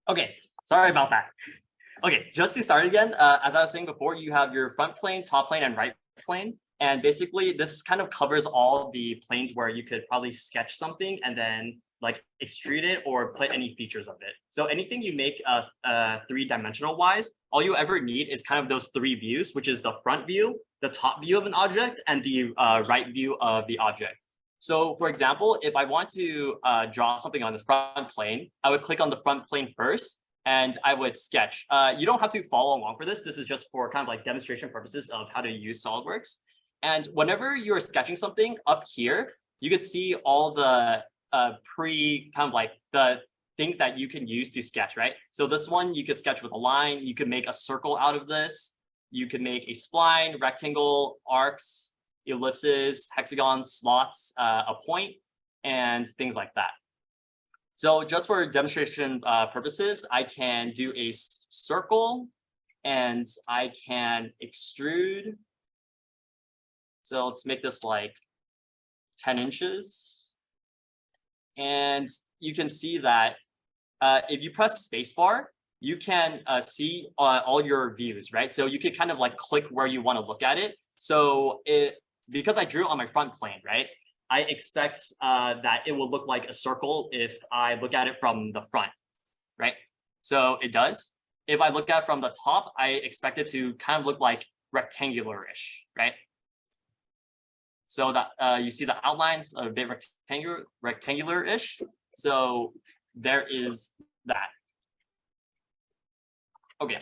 Okay, sorry about that. Okay, just to start again, as I was saying before, you have your front plane, top plane, and right plane. And basically, this kind of covers all the planes where you could probably sketch something and then like extrude it or put any features of it. So anything you make three-dimensional wise, all you ever need is kind of those three views, which is the front view, the top view of an object, and the right view of the object. So for example, if I want to draw something on the front plane, I would click on the front plane first and I would sketch. You don't have to follow along for this. This is just for kind of like demonstration purposes of how to use SolidWorks. And whenever you're sketching something up here, you could see all the kind of like the things that you can use to sketch, right? So this one you could sketch with a line. You could make a circle out of this. You could make a spline, rectangle, arcs, ellipses, hexagons, slots, a point, and things like that. So just for demonstration purposes, I can do a circle and I can extrude. So let's make this like 10 inches. And you can see that if you press spacebar, you can see all your views, right? So you could kind of like click where you want to look at it. So because I drew on my front plane, right? I expect that it will look like a circle if I look at it from the front, right? So it does. If I look at it from the top, I expect it to kind of look like rectangular-ish, right? So that you see the outlines are a bit rectangular-ish. So there is that. Okay.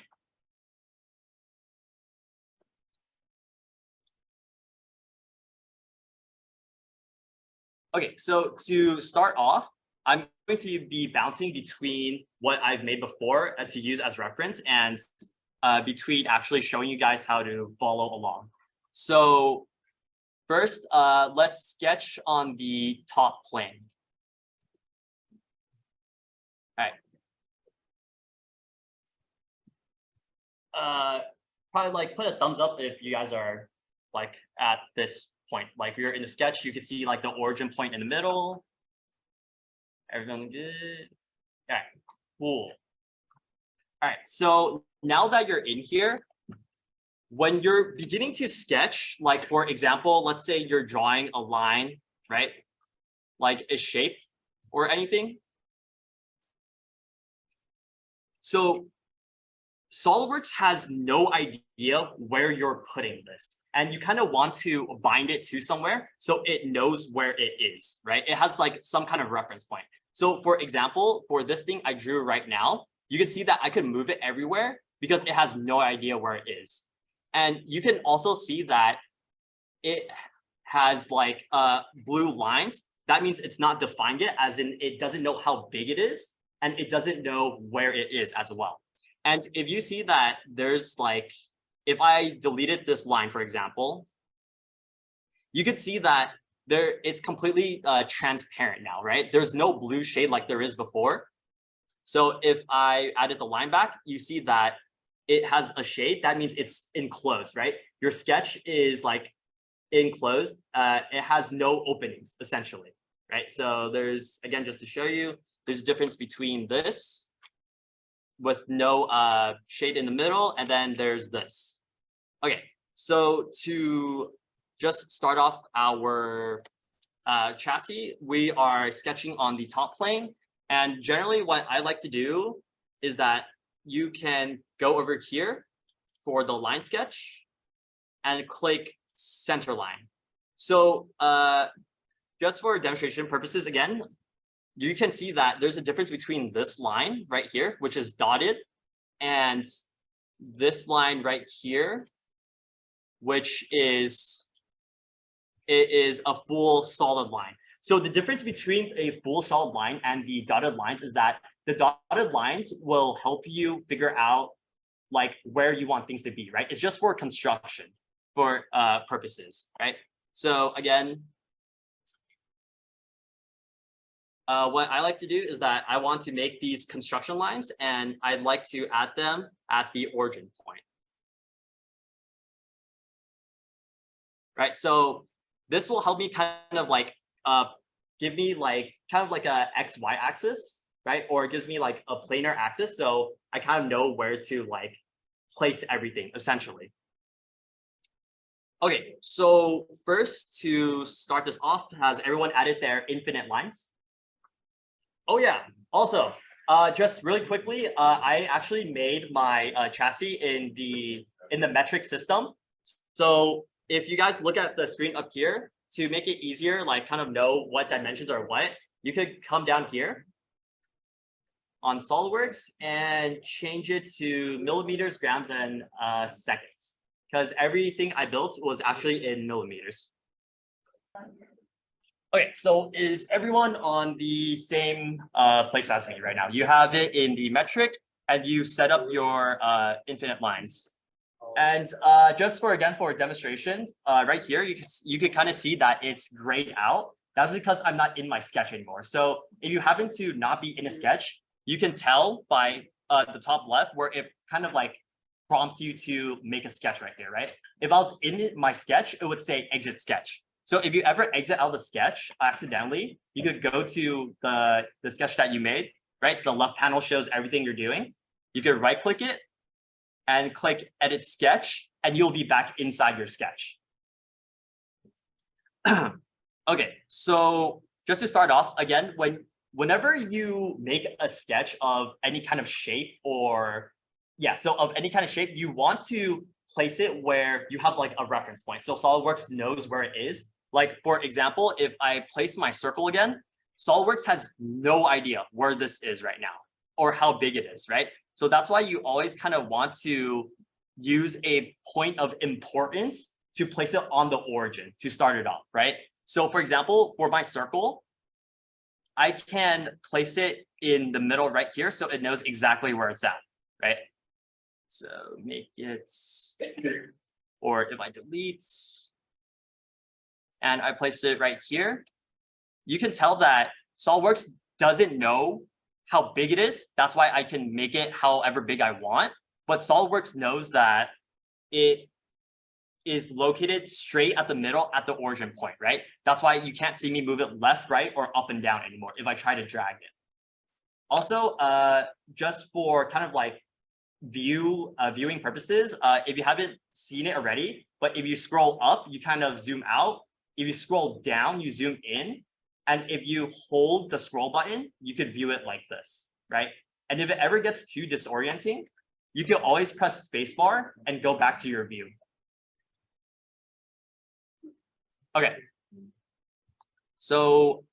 Okay, so to start off, I'm going to be bouncing between what I've made before to use as reference and between actually showing you guys how to follow along. So first, let's sketch on the top plane. All right. Probably like put a thumbs up if you guys are like at this point. Like we're in the sketch, you can see like the origin point in the middle. Everyone good? All right, cool. All right, so now that you're in here, when you're beginning to sketch, like for example, let's say you're drawing a line, right? Like a shape or anything. So SolidWorks has no idea where you're putting this. And you kind of want to bind it to somewhere so it knows where it is, right? It has like some kind of reference point. So for example, for this thing I drew right now, you can see that I could move it everywhere because it has no idea where it is. And you can also see that it has like blue lines. That means it's not defined yet, as in it doesn't know how big it is, and it doesn't know where it is as well. And if you see that there's like, if I deleted this line, for example, you could see that it's completely transparent now, right? There's no blue shade like there is before. So if I added the line back, you see that it has a shade. That means it's enclosed, right? Your sketch is like enclosed. It has no openings, essentially, right? So there's, again, just to show you, there's a difference between this with no shade in the middle, and then there's this. Okay, so to just start off our chassis, we are sketching on the top plane. And generally what I like to do is that you can go over here for the line sketch and click center line. So just for demonstration purposes, again, you can see that there's a difference between this line right here, which is dotted, and this line right here, which is, it is a full solid line. So the difference between a full solid line and the dotted lines is that the dotted lines will help you figure out like where you want things to be, right? It's just for construction for purposes, right? So again, what I like to do is that I want to make these construction lines, and I'd like to add them at the origin point. Right, so this will help me kind of like give me like kind of like a XY axis right? Or it gives me like a planar axis. So I kind of know where to like place everything essentially. Okay, so first to start this off, has everyone added their infinite lines? Oh yeah, also, just really quickly, I actually made my chassis in the metric system. So if you guys look at the screen up here, to make it easier, like kind of know what dimensions are what, you could come down here on SolidWorks and change it to millimeters, grams, and seconds. Because everything I built was actually in millimeters. Okay, so is everyone on the same place as me right now? You have it in the metric and you set up your infinite lines. And just for demonstration, right here, you can kind of see that it's grayed out. That's because I'm not in my sketch anymore. So if you happen to not be in a sketch, you can tell by the top left where it kind of like prompts you to make a sketch right here, right? If I was in my sketch, it would say exit sketch. So if you ever exit out of the sketch accidentally, you could go to the sketch that you made, right? The left panel shows everything you're doing. You could right click it and click edit sketch, and you'll be back inside your sketch. Okay, so just to start off, again, whenever you make a sketch of any kind of shape of any kind of shape, you want to place it where you have like a reference point. So SolidWorks knows where it is. Like, for example, if I place my circle again, SolidWorks has no idea where this is right now or how big it is, right? So that's why you always kind of want to use a point of importance to place it on the origin to start it off, right? So for example, for my circle, I can place it in the middle right here so it knows exactly where it's at, right? So make it, or if I delete and I place it right here, you can tell that SolidWorks doesn't know how big it is. That's why I can make it however big I want. But SolidWorks knows that it is located straight at the middle at the origin point, right? That's why you can't see me move it left, right, or up and down anymore if I try to drag it. Also, just for kind of like viewing purposes, if you haven't seen it already, but if you scroll up, you kind of zoom out. If you scroll down, you zoom in. And if you hold the scroll button, you could view it like this, right? And if it ever gets too disorienting, you can always press spacebar and go back to your view. Okay. So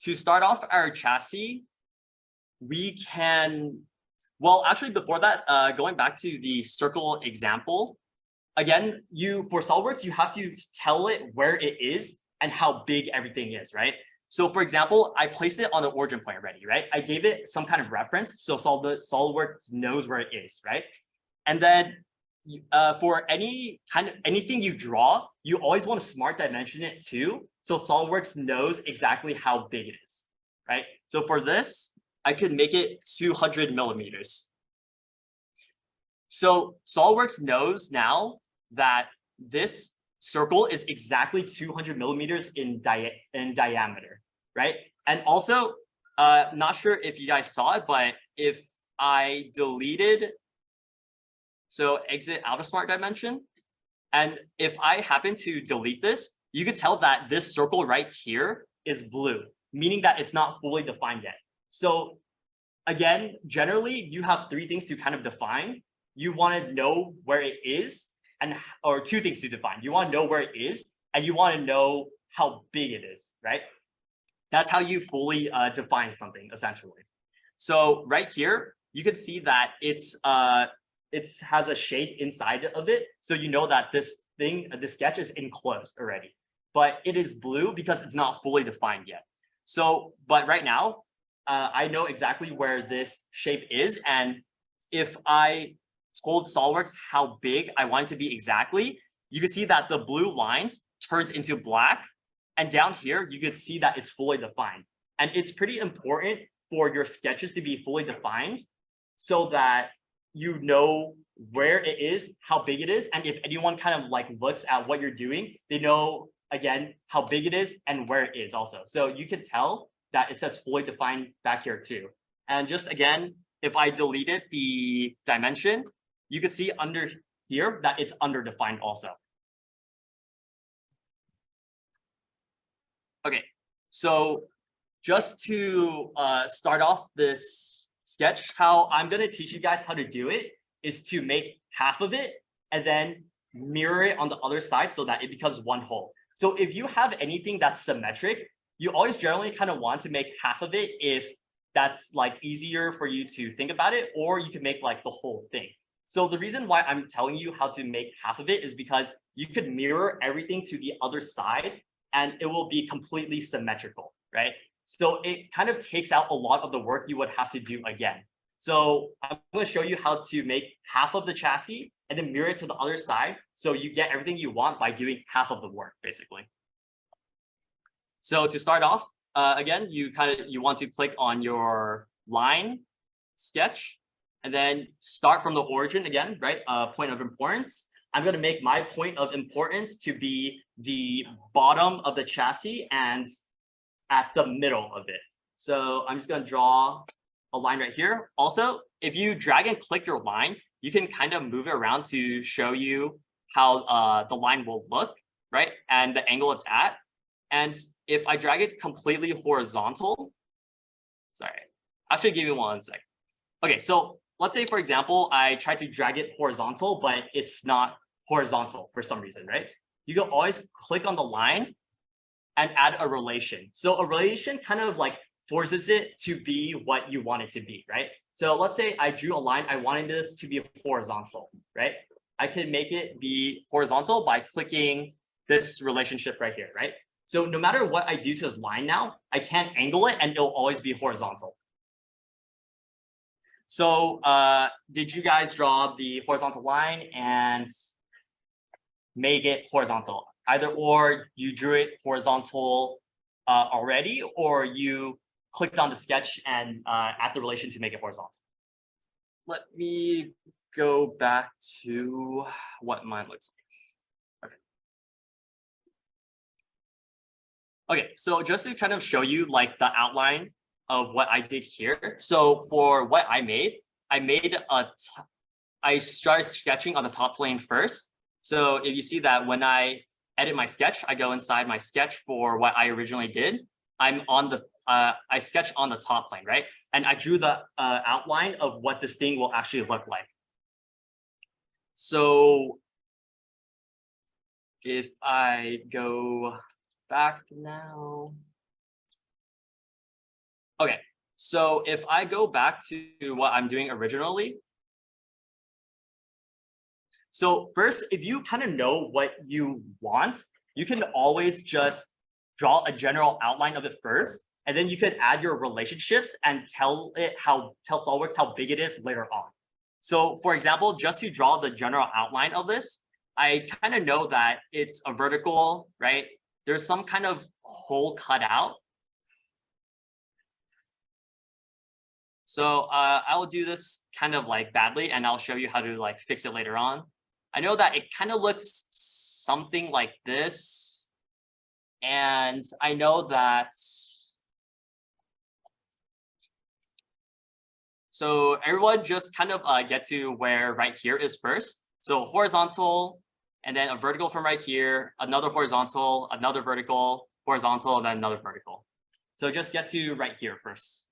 to start off our chassis, we can, well, actually before that, going back to the circle example, again, for SolidWorks, you have to tell it where it is and how big everything is, right? So for example, I placed it on the origin point already, right? I gave it some kind of reference, so SolidWorks knows where it is, right? And then for anything you draw, you always want to smart dimension it too, so SolidWorks knows exactly how big it is, right? So for this, I could make it 200 millimeters. So SolidWorks knows now that this circle is exactly 200 millimeters in diameter, right? And also, not sure if you guys saw it, but if I deleted, so exit out of smart dimension, and if I happen to delete this, you could tell that this circle right here is blue, meaning that it's not fully defined yet. So again, generally, you have three things to kind of define. You want to know where it is, or two things to define. You want to know where it is, and you want to know how big it is, right? That's how you fully define something, essentially. So right here, you can see that it has a shade inside of it, so you know that this sketch is enclosed already. But it is blue because it's not fully defined yet. So, but right now, I know exactly where this shape is, and if I told SolidWorks how big I want it to be exactly, you can see that the blue lines turns into black, and down here you could see that it's fully defined. And it's pretty important for your sketches to be fully defined so that you know where it is, how big it is, and if anyone kind of like looks at what you're doing, they know again how big it is and where it is also. So you can tell that it says fully defined back here too. And just again, if I deleted the dimension, you could see under here that it's underdefined also. Okay, so just to start off this sketch, how I'm going to teach you guys how to do it is to make half of it and then mirror it on the other side so that it becomes one whole. So if you have anything that's symmetric, you always generally kind of want to make half of it if that's like easier for you to think about it, or you can make like the whole thing. So the reason why I'm telling you how to make half of it is because you could mirror everything to the other side and it will be completely symmetrical, right? So it kind of takes out a lot of the work you would have to do again. So I'm going to show you how to make half of the chassis and then mirror it to the other side so you get everything you want by doing half of the work, basically. So to start off, again, you want to click on your line sketch and then start from the origin again, right? Point of importance. I'm going to make my point of importance to be the bottom of the chassis and at the middle of it. So I'm just going to draw a line right here. Also, if you drag and click your line, you can kind of move it around to show you how the line will look, right? And the angle it's at. And if I drag it completely horizontal, sorry, actually give me 1 sec. Okay, so let's say, for example, I try to drag it horizontal, but it's not horizontal for some reason, right? You can always click on the line and add a relation. So a relation kind of like forces it to be what you want it to be, right? So let's say I drew a line, I wanted this to be horizontal, right? I can make it be horizontal by clicking this relationship right here, right? So no matter what I do to this line now, I can't angle it and it'll always be horizontal. So did you guys draw the horizontal line and make it horizontal? Either or you drew it horizontal already, or you clicked on the sketch and add the relation to make it horizontal. Let me go back to what mine looks like. Okay, so just to kind of show you like the outline of what I did here. So for what I started sketching on the top plane first. So if you see that when I edit my sketch, I go inside my sketch for what I originally did. I'm on the I sketched on the top plane, right? And I drew the outline of what this thing will actually look like. So if I go back now. Okay, so if I go back to what I'm doing originally. So first, if you kind of know what you want, you can always just draw a general outline of it first, and then you could add your relationships and tell SolidWorks how big it is later on. So for example, just to draw the general outline of this, I kind of know that it's a vertical, right? There's some kind of hole cut out. So I'll do this kind of like badly, and I'll show you how to like fix it later on. I know that it kind of looks something like this. And I know that. So everyone just kind of get to where right here is first. So horizontal, and then a vertical from right here, another horizontal, another vertical, horizontal, and then another vertical. So just get to right here first.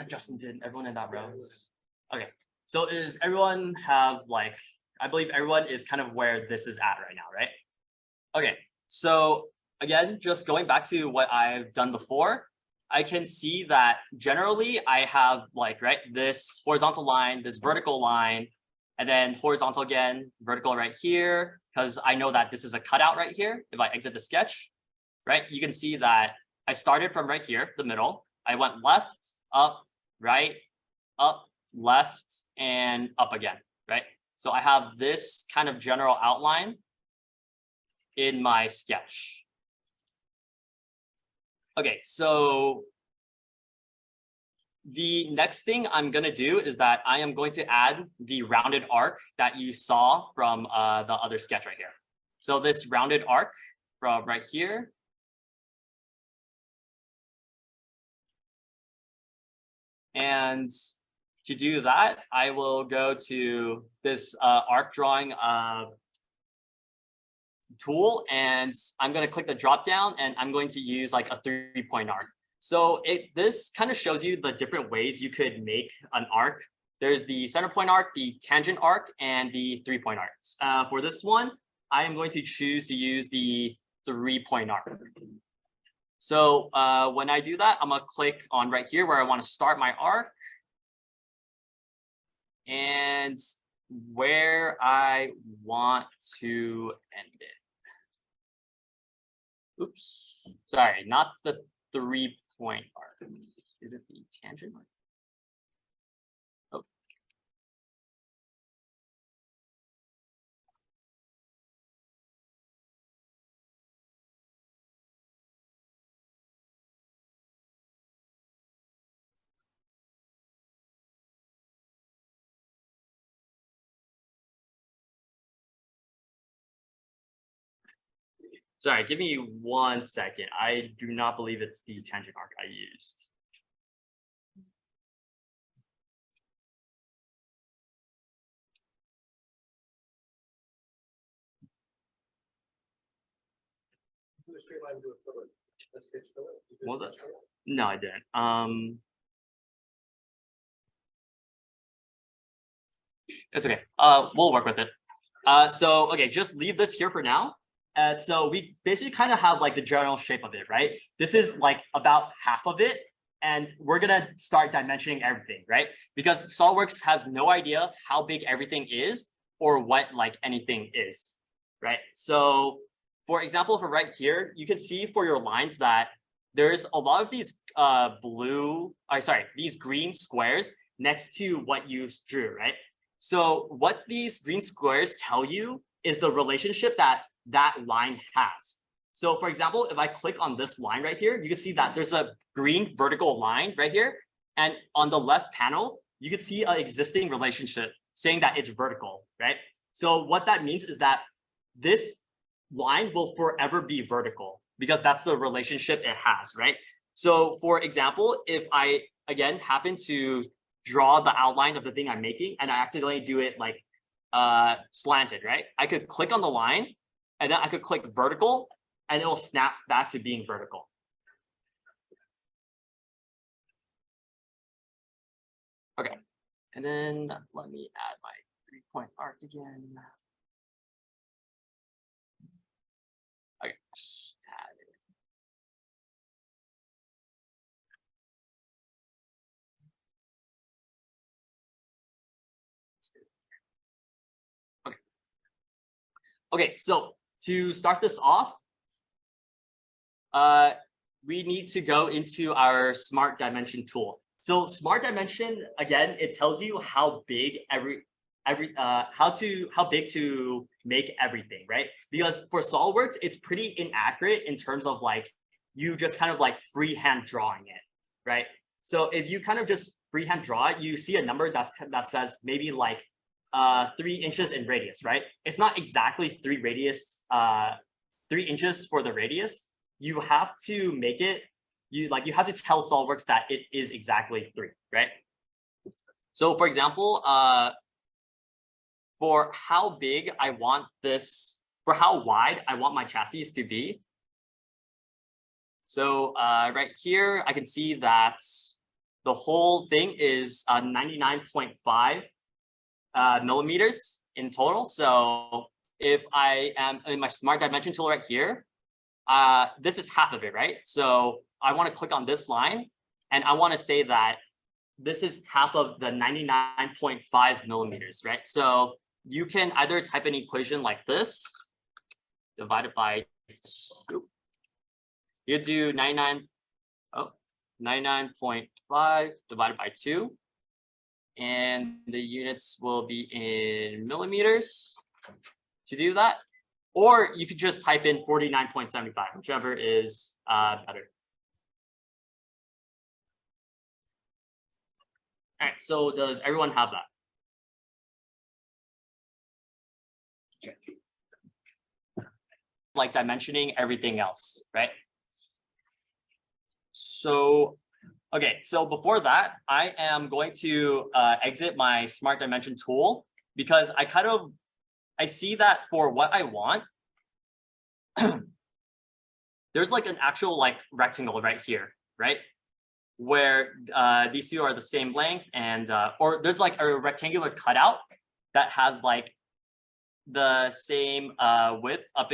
Justin, did everyone in that row? Okay, so is everyone have like, I believe everyone is kind of where this is at right now, right? Okay, so again, just going back to what I've done before, I can see that generally I have like, right, this horizontal line, this vertical line, and then horizontal again, vertical right here, because I know that this is a cutout right here. If I exit the sketch, right, you can see that I started from right here, the middle. I went left, up, right, up, left, and up again, right? So I have this kind of general outline in my sketch. Okay, so the next thing I'm going to do is that I am going to add the rounded arc that you saw from the other sketch right here. So this rounded arc from right here. And to do that, I will go to this arc drawing tool, and I'm going to click the drop down, and I'm going to use like a 3-point arc. So this kind of shows you the different ways you could make an arc. There's the center point arc, the tangent arc, and the 3-point arcs. For this one, I am going to choose to use the 3-point arc. So when I do that, I'm going to click on right here where I want to start my arc and where I want to end it. Oops, sorry, not the 3-point arc. Is it the tangent arc? Oh. Sorry, give me 1 second. I do not believe it's the tangent arc I used. What was that? No, I didn't. It's okay. We'll work with it. So okay, just leave this here for now. So we basically kind of have like the general shape of it, right? This is like about half of it, and we're gonna start dimensioning everything, right? Because SolidWorks has no idea how big everything is or what like anything is, right? So for example, for right here, you can see for your lines that there's a lot of these these green squares next to what you drew, right? So what these green squares tell you is the relationship that line has. So for example, if I click on this line right here, you can see that there's a green vertical line right here. And on the left panel, you can see an existing relationship saying that it's vertical, right? So what that means is that this line will forever be vertical because that's the relationship it has, right? So for example, if I, again, happen to draw the outline of the thing I'm making and I accidentally do it like slanted, right? I could click on the line and then I could click vertical and it'll snap back to being vertical. Okay, and then let me add my 3-point arc again. Okay, add it. Okay. Okay, so to start this off, we need to go into our smart dimension tool. So smart dimension, again, it tells you how big how big to make everything, right? Because for SolidWorks, it's pretty inaccurate in terms of like you just kind of like freehand drawing it, right? So if you kind of just freehand draw it, you see a number that says maybe like 3 inches in radius, right? It's not exactly 3 inches for the radius. You have to make it, you have to tell SolidWorks that it is exactly 3, right? So for example, for how big I want this, for how wide I want my chassis to be. So right here, I can see that the whole thing is 99.5 millimeters in total. So if I am in my smart dimension tool right here, this is half of it, right? So I want to click on this line and I want to say that this is half of the 99.5 millimeters, right? So you can either type an equation like this, divided by 2. You do 99.5 divided by 2. And the units will be in millimeters to do that. Or you could just type in 49.75, whichever is better. All right, so does everyone have that? Okay. Like dimensioning everything else, right? So, okay, so before that, I am going to exit my Smart Dimension tool because I see that for what I want, there's like an actual like rectangle right here, right? Where these two are the same length and or there's like a rectangular cutout that has like the same width up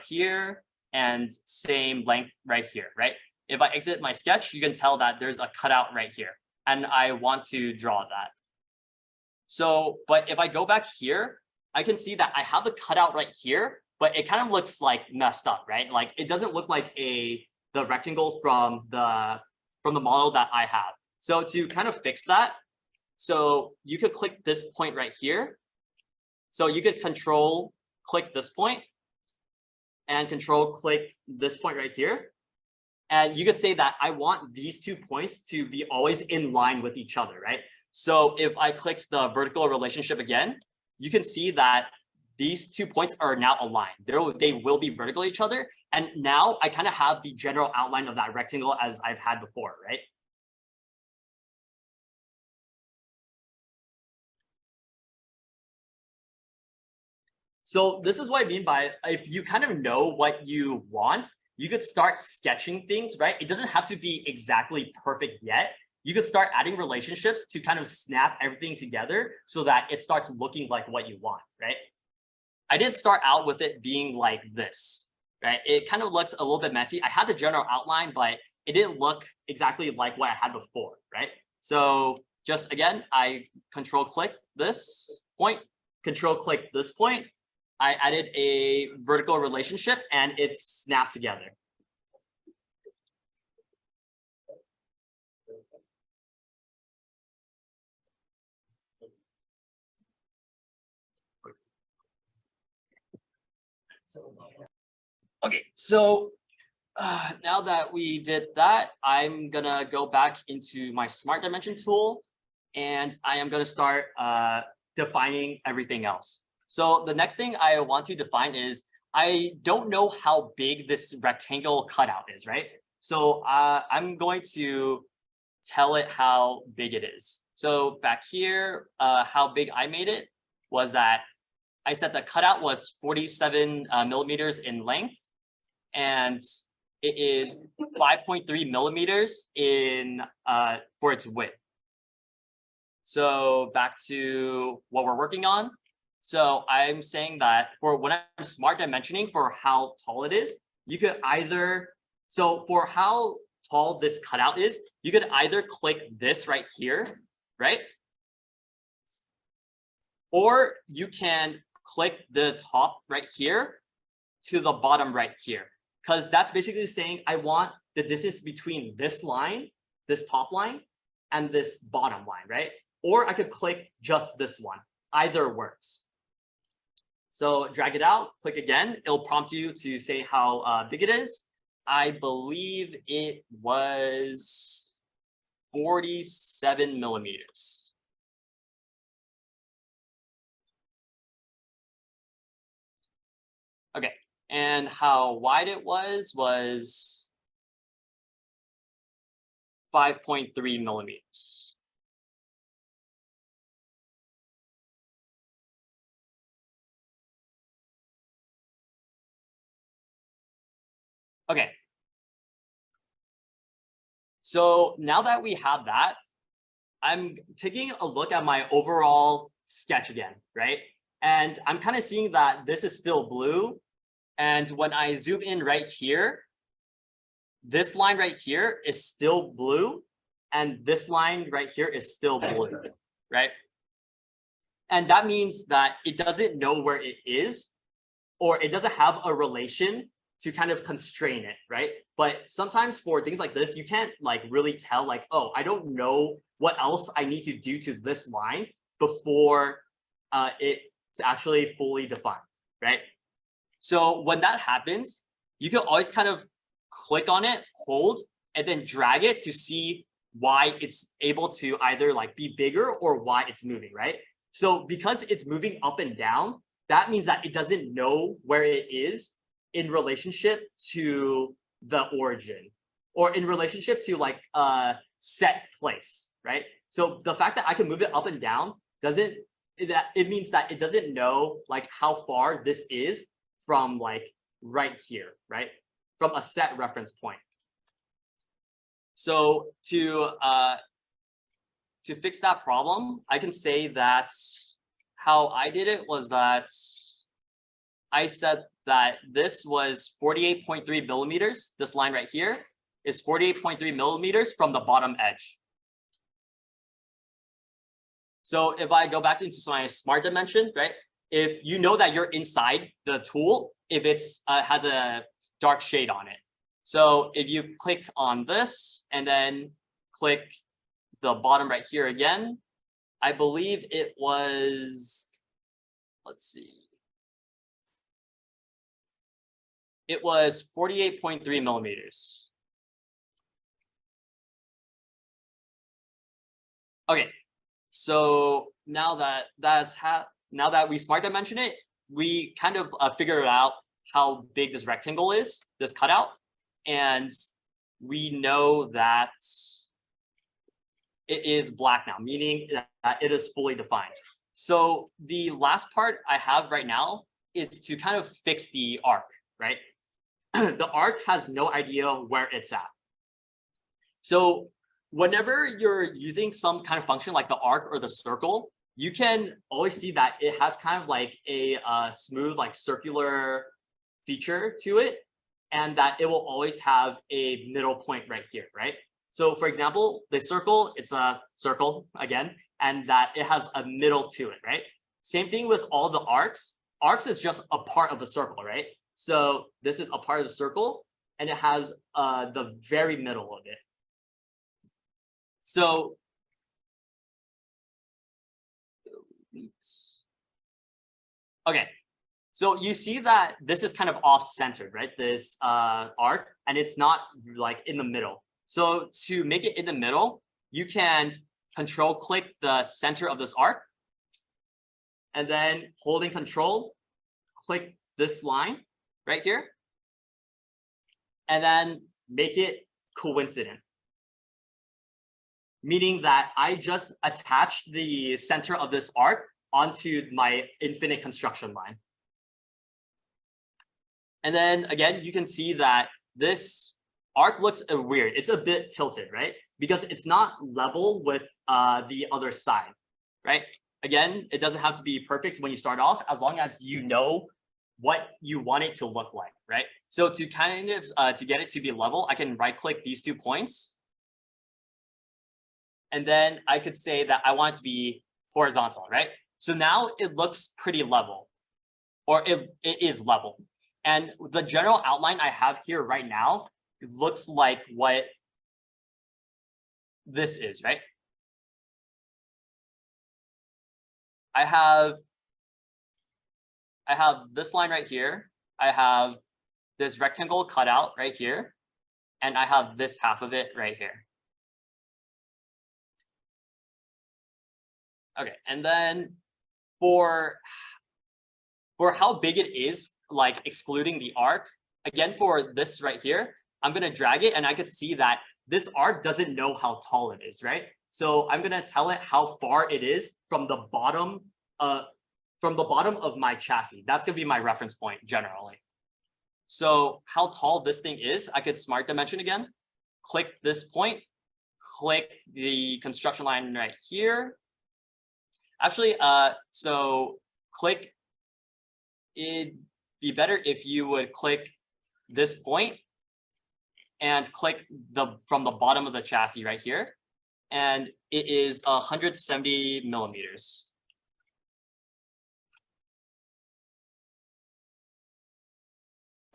here and same length right here, right? If I exit my sketch, you can tell that there's a cutout right here and I want to draw that. So, but if I go back here, I can see that I have the cutout right here, but it kind of looks like messed up, right? Like it doesn't look like the rectangle from the model that I have. So to kind of fix that, so you could click this point right here. So you could control click this point and control click this point right here. And you could say that I want these 2 points to be always in line with each other, right? So if I click the vertical relationship again, you can see that these 2 points are now aligned. They will be vertical to each other. And now I kind of have the general outline of that rectangle as I've had before, right? So this is what I mean by if you kind of know what you want, you could start sketching things, right? It doesn't have to be exactly perfect yet. You could start adding relationships to kind of snap everything together so that it starts looking like what you want, right? I didn't start out with it being like this, right? It kind of looked a little bit messy. I had the general outline, but it didn't look exactly like what I had before, right? So just again, I control click this point, control click this point. I added a vertical relationship and it's snapped together. Okay, so now that we did that, I'm gonna go back into my Smart Dimension tool and I am gonna start defining everything else. So the next thing I want to define is I don't know how big this rectangle cutout is, right? So I'm going to tell it how big it is. So back here, how big I made it was that I said the cutout was 47 millimeters in length, and it is 5.3 millimeters in for its width. So back to what we're working on. So I'm saying that for when I'm smart dimensioning for how tall it is, you could either, so for how tall this cutout is, you could either click this right here, right? Or you can click the top right here to the bottom right here, because that's basically saying I want the distance between this line, this top line, and this bottom line, right? Or I could click just this one. Either works. So drag it out, click again. It'll prompt you to say how big it is. I believe it was 47 millimeters. Okay, and how wide it was 5.3 millimeters. Okay. So now that we have that, I'm taking a look at my overall sketch again, right? And I'm kind of seeing that this is still blue. And when I zoom in right here, this line right here is still blue. And this line right here is still blue, right? And that means that it doesn't know where it is, or it doesn't have a relation to kind of constrain it, right? But sometimes for things like this, you can't like really tell like, oh, I don't know what else I need to do to this line before it's actually fully defined, right? So when that happens, you can always kind of click on it, hold, and then drag it to see why it's able to either like be bigger or why it's moving, right? So because it's moving up and down, that means that it doesn't know where it is in relationship to the origin or in relationship to like a set place, right? So the fact that I can move it up and down it means that it doesn't know like how far this is from like right here, right? From a set reference point. So to fix that problem, I can say that how I did it was that I said that this was 48.3 millimeters. This line right here is 48.3 millimeters from the bottom edge. So if I go back into my smart dimension, right? If you know that you're inside the tool, if it's has a dark shade on it. So if you click on this and then click the bottom right here again, I believe it was, let's see. It was 48.3 millimeters. Okay, so now that we smart dimension it, we kind of figure out how big this rectangle is, this cutout, and we know that it is black now, meaning that it is fully defined. So the last part I have right now is to kind of fix the arc, right? The arc has no idea where it's at. So whenever you're using some kind of function like the arc or the circle, you can always see that it has kind of like a smooth, like circular feature to it, and that it will always have a middle point right here, right? So for example, the circle, it's a circle again, and that it has a middle to it, right? Same thing with all the arcs. Arcs is just a part of a circle, right? So this is a part of the circle, and it has the very middle of it. So okay, so you see that this is kind of off-centered, right? This arc, and it's not like in the middle. So to make it in the middle, you can control click the center of this arc, and then holding control, click this line right here, and then make it coincident. Meaning that I just attached the center of this arc onto my infinite construction line. And then again, you can see that this arc looks weird. It's a bit tilted, right? Because it's not level with the other side, right? Again, it doesn't have to be perfect when you start off, as long as you know what you want it to look like, right? So to kind of to get it to be level, I can right click these 2 points. And then I could say that I want it to be horizontal, right? So now it looks pretty level, or it is level. And the general outline I have here right now, it looks like what this is, right? I have this line right here. I have this rectangle cut out right here. And I have this half of it right here. Okay, and then for how big it is, like excluding the arc, again, for this right here, I'm going to drag it, and I could see that this arc doesn't know how tall it is, right? So I'm going to tell it how far it is from the bottom of my chassis. That's going to be my reference point generally. So how tall this thing is, I could smart dimension again, click this point, click the construction line right here. Actually, so click, it'd be better if you would click this point and click from the bottom of the chassis right here. And it is 170 millimeters.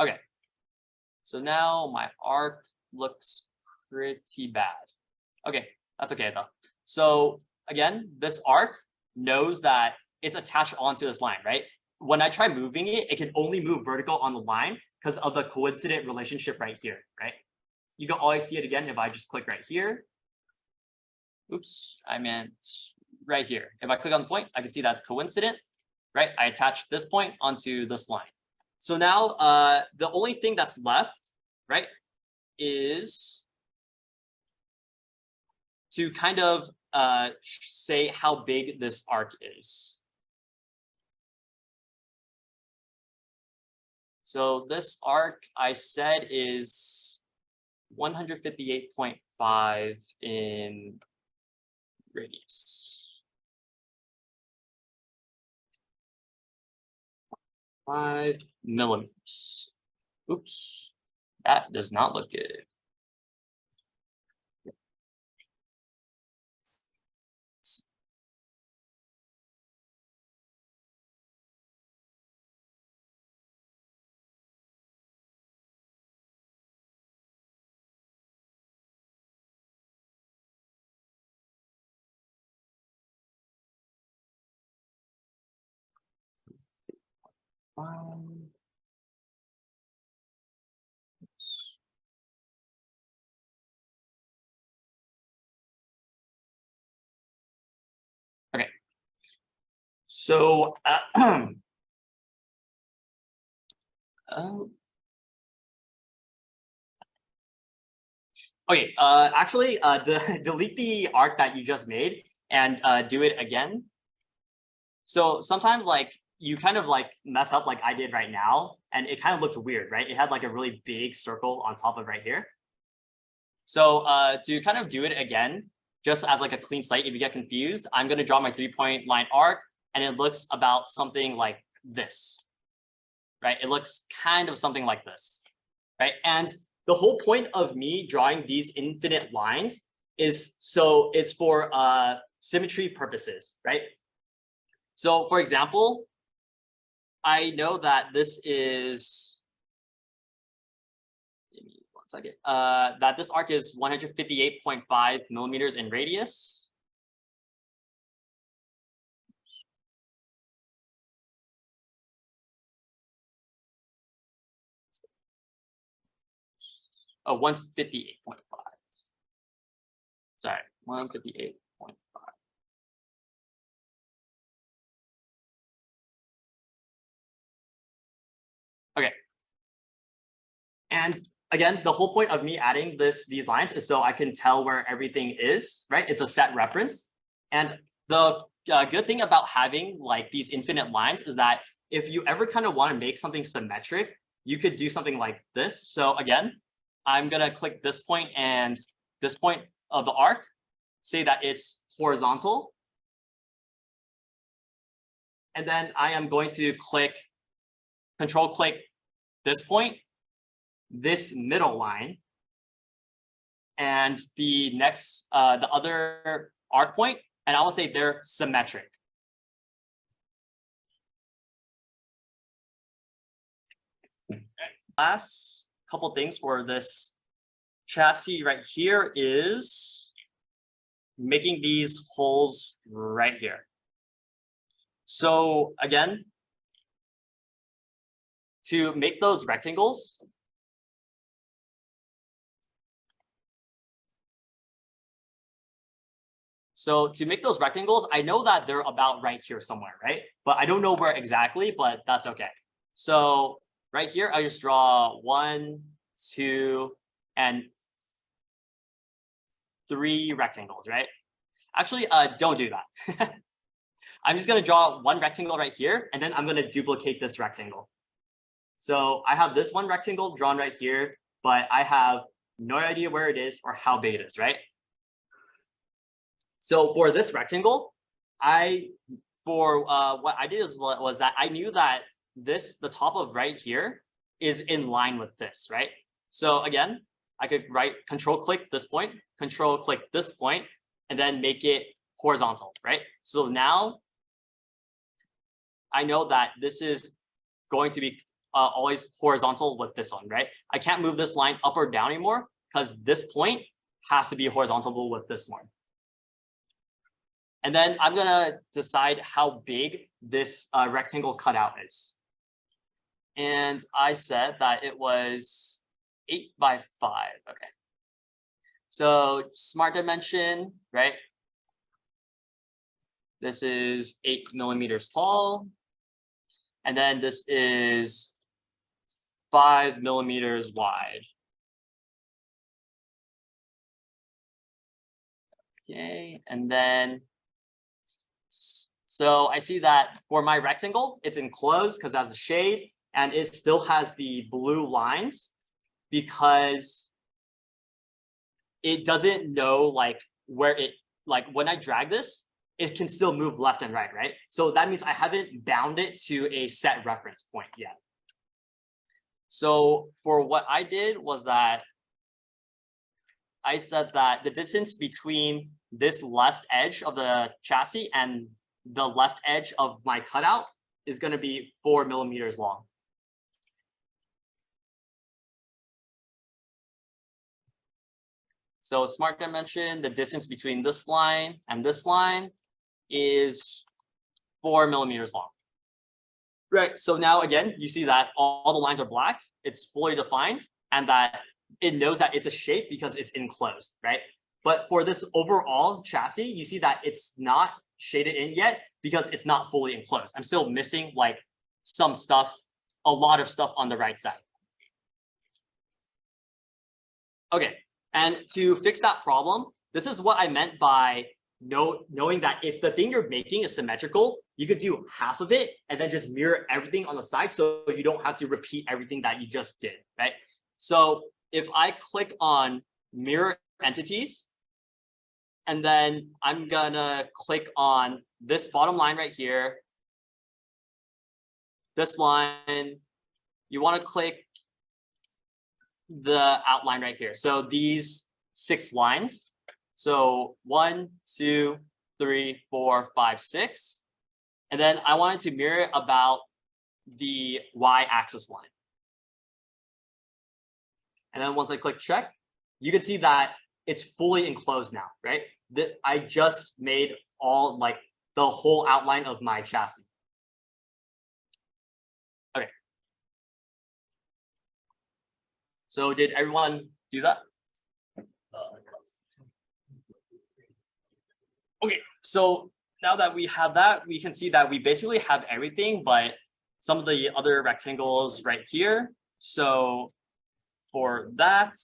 Okay, so now my arc looks pretty bad. Okay, that's okay though. So again, this arc knows that it's attached onto this line, right? When I try moving it, it can only move vertical on the line because of the coincident relationship right here, right? You can always see it again if I just click right here. oops, I meant right here. If I click on the point, I can see that's coincident, right? I attach this point onto this line. So now the only thing that's left, right, is to kind of say how big this arc is. So this arc I said is 158.5 in radius. 5 millimeters. Oops, that does not look good. Okay. So okay, actually delete the arc that you just made and do it again. So sometimes like you kind of like mess up like I did right now, and it kind of looked weird, right? It had like a really big circle on top of right here. So to kind of do it again, just as like a clean slate, if you get confused, I'm going to draw my 3-point line arc, and it looks about something like this, right? It looks kind of something like this, right? And the whole point of me drawing these infinite lines is so it's for symmetry purposes, right? So for example, I know that this is, give me 1 second, that this arc is 158.5 millimeters in radius. Oh, 158.5. Sorry, 158.5. Okay. And again, the whole point of me adding these lines is so I can tell where everything is, right? It's a set reference. And the good thing about having like these infinite lines is that if you ever kind of want to make something symmetric, you could do something like this. So again, I'm going to click this point and this point of the arc, say that it's horizontal. And then I am going to control click this point, this middle line, and the next, the other arc point, and I will say they're symmetric. Last couple things for this chassis right here is making these holes right here. So again, to make those rectangles, I know that they're about right here somewhere, right? But I don't know where exactly, but that's okay. So right here, I just draw 1, 2, and 3 rectangles, right? Actually, don't do that. I'm just going to draw 1 rectangle right here, and then I'm going to duplicate this rectangle. So I have this 1 rectangle drawn right here, but I have no idea where it is or how big it is, right? So for this rectangle, what I did was that I knew that the top of right here is in line with this, right? So again, I could control click this point, control click this point, and then make it horizontal, right? So now I know that this is going to be always horizontal with this one, right? I can't move this line up or down anymore because this point has to be horizontal with this one. And then I'm gonna decide how big this rectangle cutout is. And I said that it was 8 by 5, okay. So smart dimension, right? This is 8 millimeters tall. And then this is 5 millimeters wide. Okay, and then, so I see that for my rectangle, it's enclosed because it has a shade, and it still has the blue lines because it doesn't know like where it, like when I drag this, it can still move left and right, right? So that means I haven't bound it to a set reference point yet. So for what I did was that I said that the distance between this left edge of the chassis and the left edge of my cutout is going to be 4 millimeters long. So smart dimension, the distance between this line and this line is 4 millimeters long. Right, so now again, you see that all the lines are black, it's fully defined, and that it knows that it's a shape because it's enclosed, right? But for this overall chassis, you see that it's not shaded in yet because it's not fully enclosed. I'm still missing like some stuff, a lot of stuff on the right side. Okay, and to fix that problem, this is what I meant by knowing that if the thing you're making is symmetrical, you could do half of it and then just mirror everything on the side so you don't have to repeat everything that you just did, right? So if I click on mirror entities, and then I'm gonna click on this bottom line right here, this line, you wanna click the outline right here. So these 6 lines. So 1, 2, 3, 4, 5, 6. And then I wanted to mirror about the y-axis line. And then once I click check, you can see that it's fully enclosed now, right? I just made all like the whole outline of my chassis. Okay. So did everyone do that? Okay, so now that we have that, we can see that we basically have everything, but some of the other rectangles right here. So for that,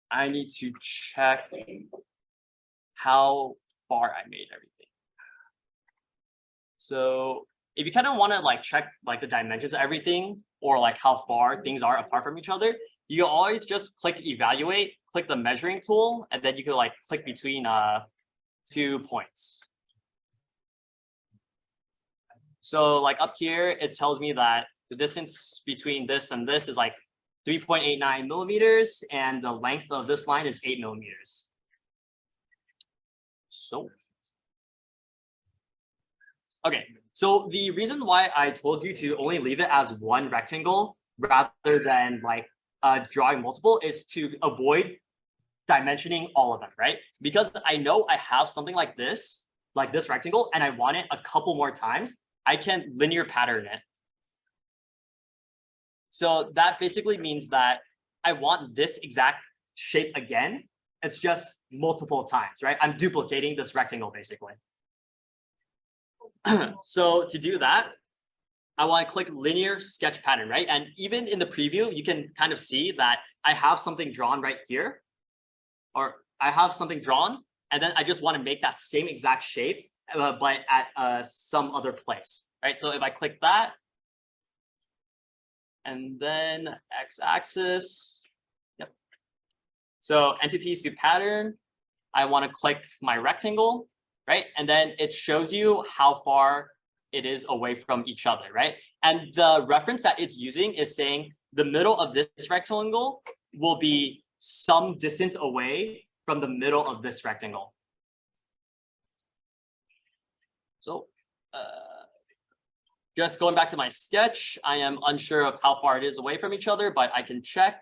I need to check how far I made everything. So if you kind of want to like check like the dimensions of everything or like how far things are apart from each other, you can always just click evaluate, click the measuring tool, and then you can like click between 2 points. So like up here, it tells me that the distance between this and this is like 3.89 millimeters, and the length of this line is 8 millimeters. So, okay, so the reason why I told you to only leave it as one rectangle rather than like drawing multiple is to avoid dimensioning all of them, right? Because I know I have something like this rectangle, and I want it a couple more times, I can linear pattern it. So that basically means that I want this exact shape again. It's just multiple times, right? I'm duplicating this rectangle basically. So to do that, I want to click linear sketch pattern, right? And even in the preview, you can kind of see that I have something drawn right here, or I have something drawn, and then I just want to make that same exact shape, but at some other place, right? So if I click that, and then x-axis, yep. So entities to pattern, I want to click my rectangle, right? And then it shows you how far it is away from each other, right? And the reference that it's using is saying the middle of this rectangle will be some distance away from the middle of this rectangle. So just going back to my sketch, I am unsure of how far it is away from each other, but I can check.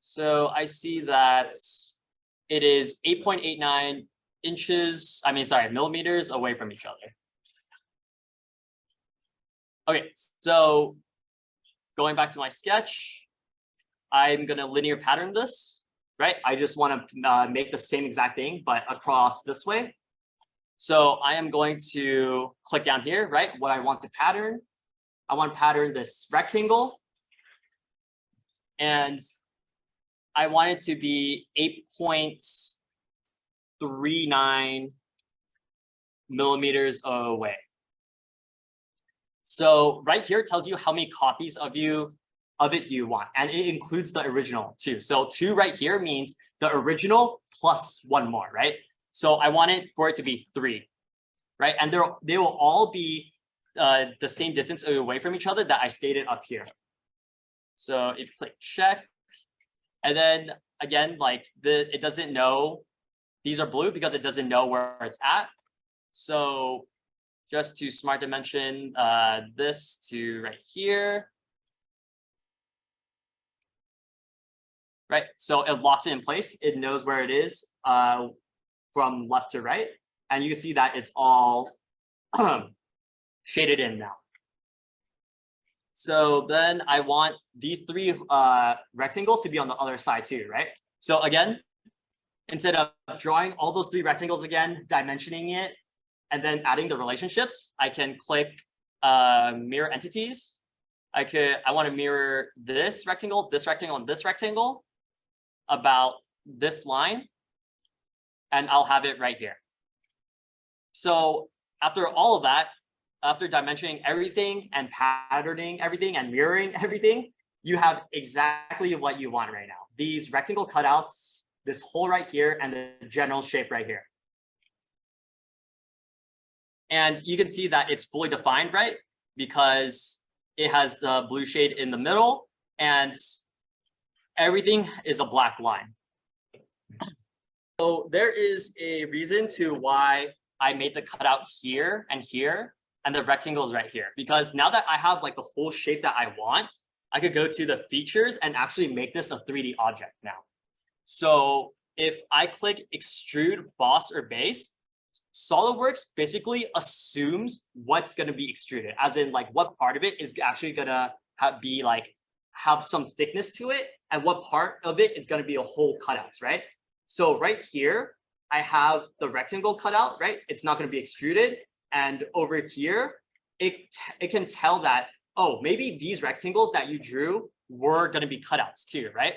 So I see that it is 8.89 inches, millimeters away from each other. Okay, so going back to my sketch, I'm gonna linear pattern this, right? I just want to make the same exact thing, but across this way. So I am going to click down here, right? What I want to pattern. I want to pattern this rectangle. And I want it to be 8.39 millimeters away. So right here tells you how many copies of it do you want, and it includes the original too. So 2 right here means the original plus 1 more, right? So I want it for it to be 3, right? And they will all be the same distance away from each other that I stated up here. So if you click check, and then again, like it doesn't know these are blue because it doesn't know where it's at. So just to smart dimension this to right here. Right, so it locks it in place. It knows where it is from left to right. And you can see that it's all shaded in now. So then I want these 3 rectangles to be on the other side too, right? So again, instead of drawing all those 3 rectangles again, dimensioning it, and then adding the relationships, I can click mirror entities. I want to mirror this rectangle, and this rectangle about this line, and I'll have it right here. So after all of that, after dimensioning everything and patterning everything and mirroring everything, you have exactly what you want right now. These rectangle cutouts, this hole right here, and the general shape right here. And you can see that it's fully defined, right? Because it has the blue shade in the middle and everything is a black line. So there is a reason to why I made the cutout here and the rectangles right here. Because now that I have like the whole shape that I want, I could go to the features and actually make this a 3D object now. So if I click extrude boss or base, SolidWorks basically assumes what's going to be extruded, as in like what part of it is actually going to have some thickness to it, and what part of it is going to be a whole cutout, right? So right here, I have the rectangle cutout, right? It's not going to be extruded. And over here, it can tell that, oh, maybe these rectangles that you drew were going to be cutouts too, right?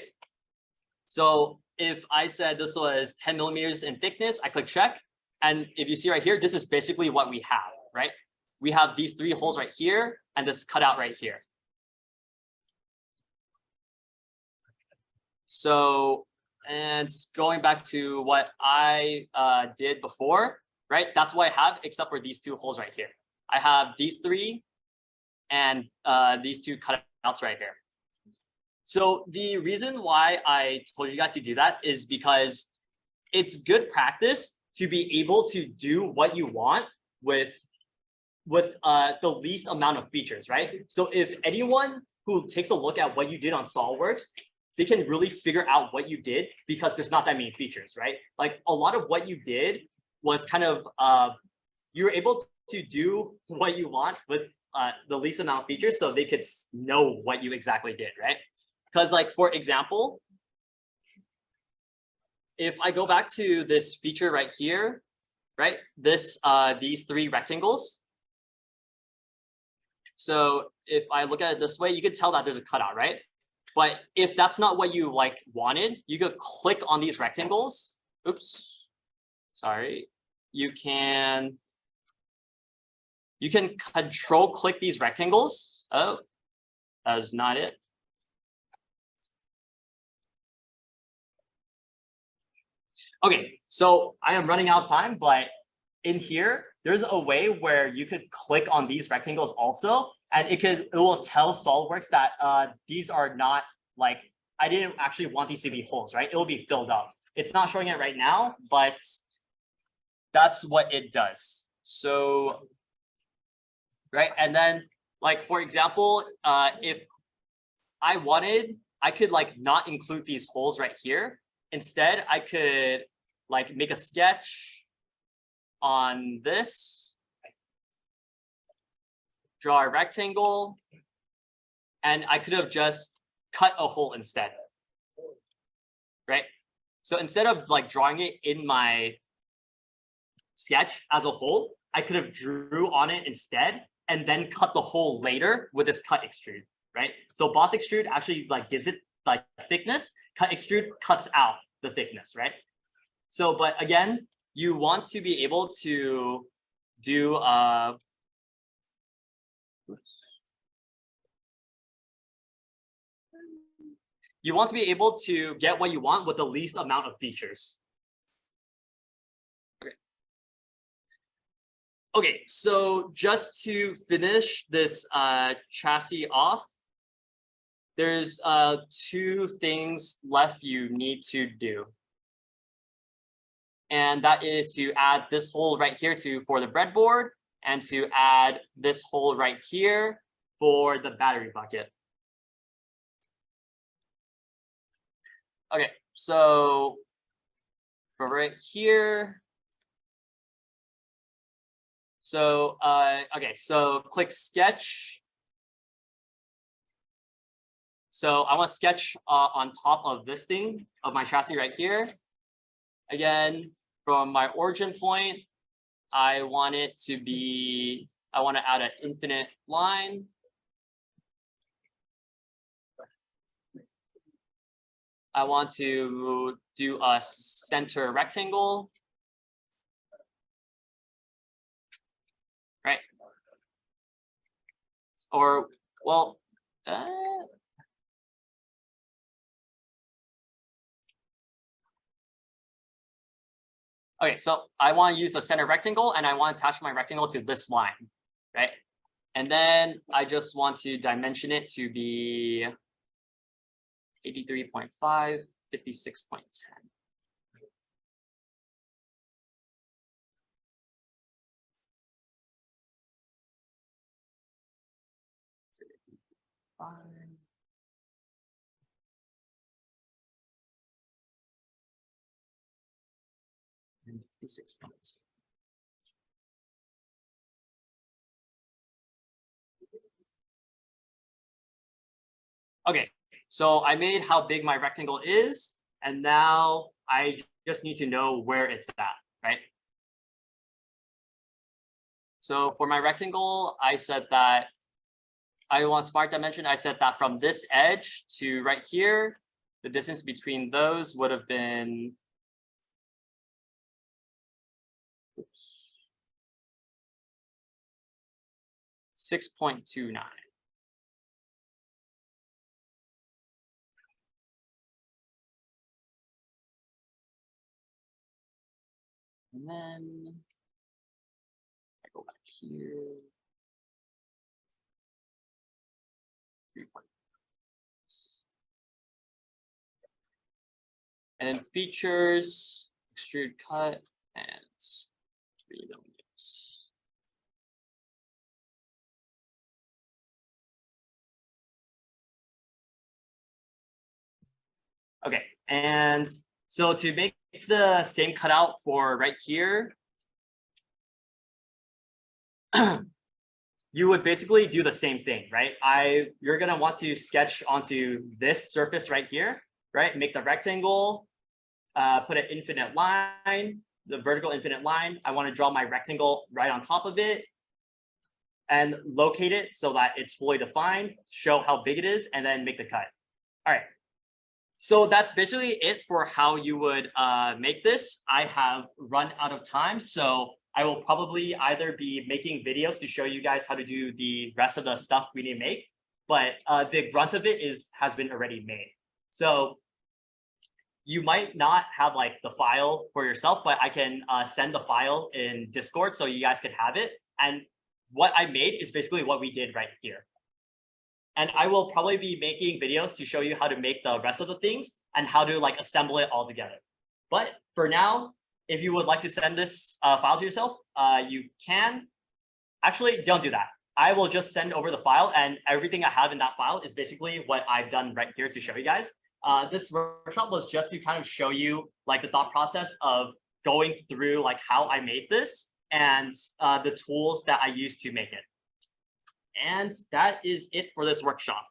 So if I said this was 10 millimeters in thickness, I click check. And if you see right here, this is basically what we have, right? We have these 3 holes right here and this cutout right here. So, and going back to what I did before, right? That's what I have, except for these 2 holes right here. I have these 3 and these 2 cutouts right here. So the reason why I told you guys to do that is because it's good practice to be able to do what you want with the least amount of features, right? So if anyone who takes a look at what you did on SolidWorks, they can really figure out what you did because there's not that many features, right? Like a lot of what you did was kind of, you were able to do what you want with the least amount of features so they could know what you exactly did, right? Because like, for example, if I go back to this feature right here, right, these 3 rectangles. So if I look at it this way, you could tell that there's a cutout, right? But if that's not what you like wanted, you could click on these rectangles. Oops, sorry. You can control click these rectangles. Oh, that was not it. Okay, so I am running out of time, but in here, there's a way where you could click on these rectangles also, and it will tell SolidWorks that these are not like, I didn't actually want these to be holes, right? It will be filled up. It's not showing it right now, but that's what it does. So, right, and then like, for example, if I wanted, I could like not include these holes right here. Instead, I could like make a sketch on this, draw a rectangle, and I could have just cut a hole instead, right? So instead of like drawing it in my sketch as a whole, I could have drew on it instead and then cut the hole later with this cut extrude, right? So boss extrude actually like gives it like thickness, cut extrude cuts out the thickness, right? So, but again, you want to be able to do you want to be able to get what you want with the least amount of features. Okay, so just to finish this chassis off, there's two things left you need to do. And that is to add this hole right here for the breadboard and to add this hole right here for the battery bucket. Okay, so for right here. So, okay, so click sketch. So I want to sketch on top of this thing of my chassis right here. Again, from my origin point, I want it to be, I want to add an infinite line. I want to do a center rectangle. Right. Or, well, okay, so I want to use the center rectangle and I want to attach my rectangle to this line, right? And then I just want to dimension it to be 83.5, 56.10. And 56 points. Okay, so I made how big my rectangle is, and now I just need to know where it's at, right? So for my rectangle, I said that I want smart dimension. I said that from this edge to right here, the distance between those would have been 6.29. And then I go back here. And then features, extrude cut, and 3 millimeters. Okay, and so to make the same cutout for right here, you would basically do the same thing, right? You're gonna want to sketch onto this surface right here, right? Make the rectangle, put an infinite line, the vertical infinite line. I want to draw my rectangle right on top of it and locate it so that it's fully defined, show how big it is, and then make the cut. All right. So that's basically it for how you would make this. I have run out of time, so I will probably either be making videos to show you guys how to do the rest of the stuff we need to make, but the grunt of it has been already made. So you might not have like the file for yourself, but I can send the file in Discord so you guys can have it. And what I made is basically what we did right here. And I will probably be making videos to show you how to make the rest of the things and how to like assemble it all together. But for now, if you would like to send this file to yourself, you can. Actually, don't do that. I will just send over the file, and everything I have in that file is basically what I've done right here to show you guys. This workshop was just to kind of show you like the thought process of going through like how I made this and the tools that I used to make it. And that is it for this workshop.